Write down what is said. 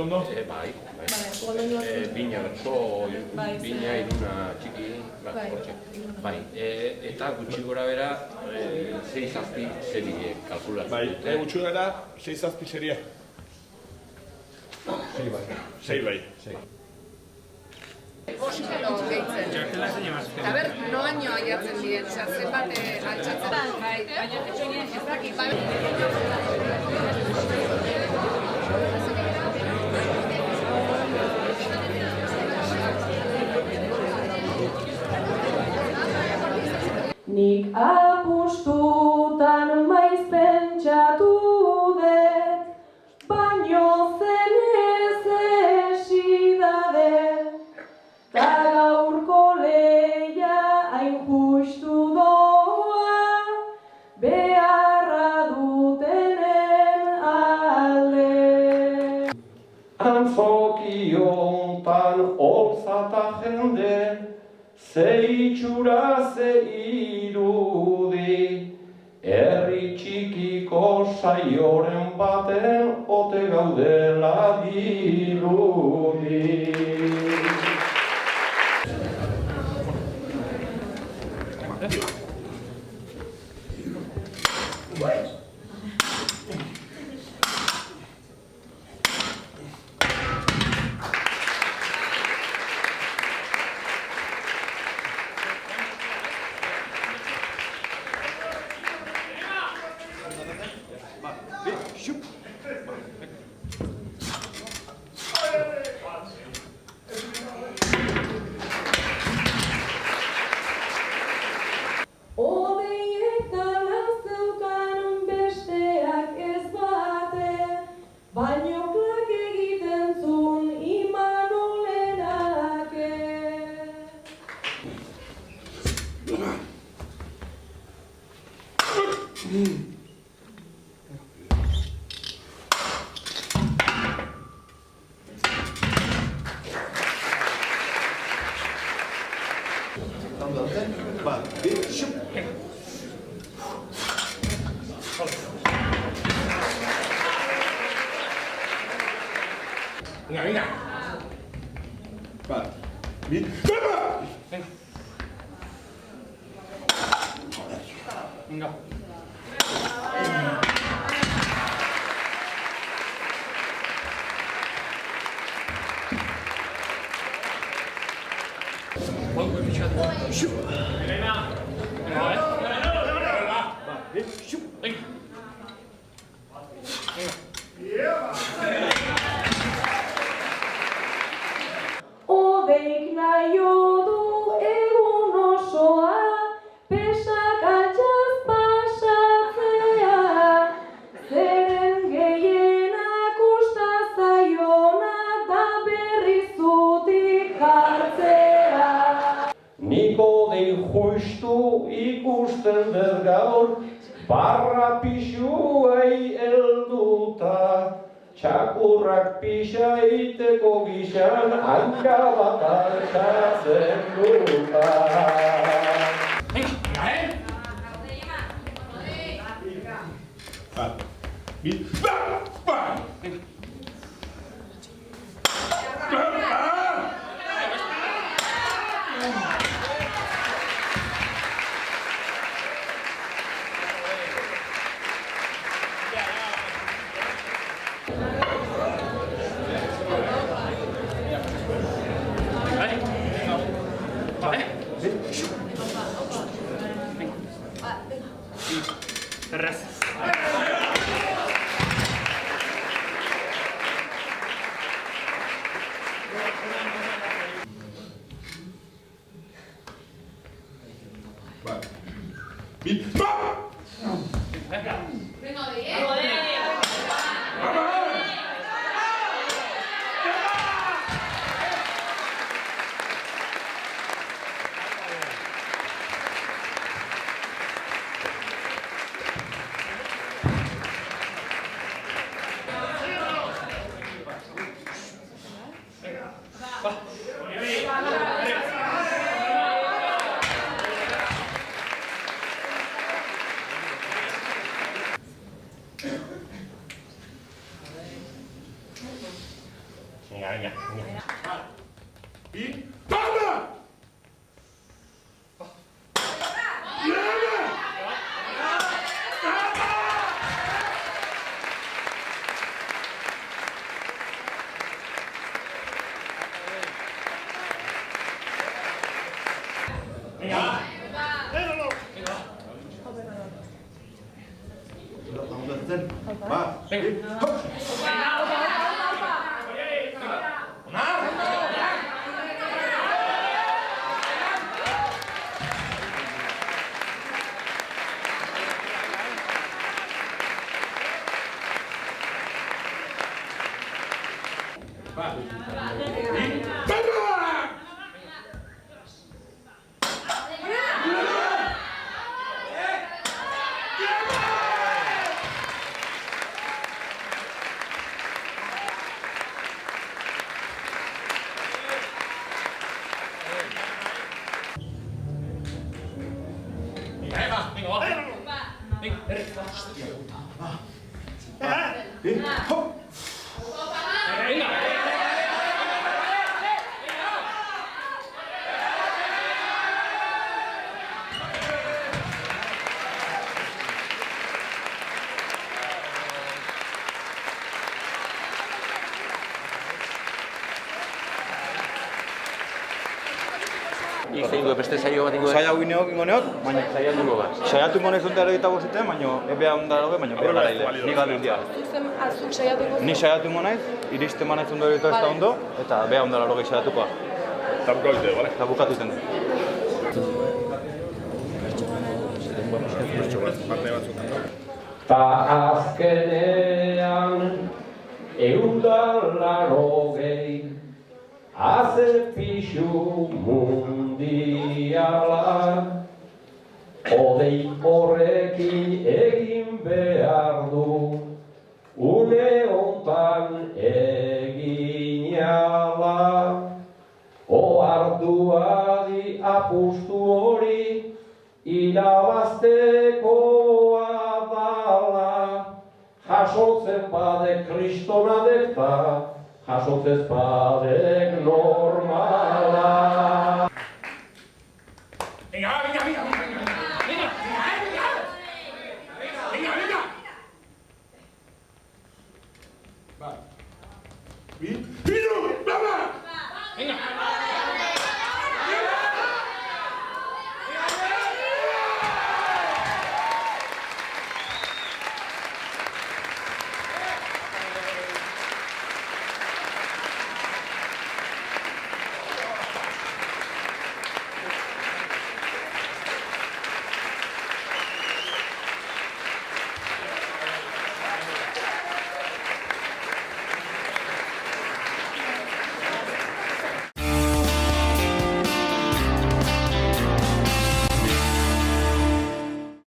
ondo? Bai. Bina bertso, bina iruna txiki, bai. Eta gutxi gora bera, 6-7 serie kalkulatzen. Bai, gutxi gara, 6-7 serie. 6 bai. A ber, noaino aiatzen diren, zenbat altxatzen. Nik apustutan maiz pentsatu dut, baino zenez esidade, ta gaurko lehia hain justu doa, beharra dutenen alde. Antzoki hontan holtzata jende, ze itxura ze irudi, herri txikiko saioren baten ote gaudela dirudi. Baino klak egiten zuen Imanolenake. Venga. Bat, bi, venga. Odeik naio du egun osoa, pesak altxaz pasatzea, zeren gehienak usta zaiona da berriz zutik hartzea. Niko dei justu ikusten dut gaur, barra pixuei helduta, txakurrak pixa iteko gixan, hanka bat altxatzen duta. Bat, bi, venga. Y... ¡Toma! Ingo beste saio bat ingo. Saia guineok ingo neok, baina Saiatuko bat. saiatuko nahi zunta eroita bostetan, baina ebea ondaro baina bera garaile, nik galdu india. Azuk saiatuko Ni saiatuko naiz, iristen manaiz ondo eroita ez da ondo, eta bea ondaro logei saiatukoa. Eta bukatu dut, bale? Eta bukatu zen du. Ta azkenean eundallarogei haze pixu mundiala odei horrekin egin behar du une hontan egin ala oarduadi apustu hori irabaztekoa dala jasotzen badek kristonadek ta jasotzen badek normala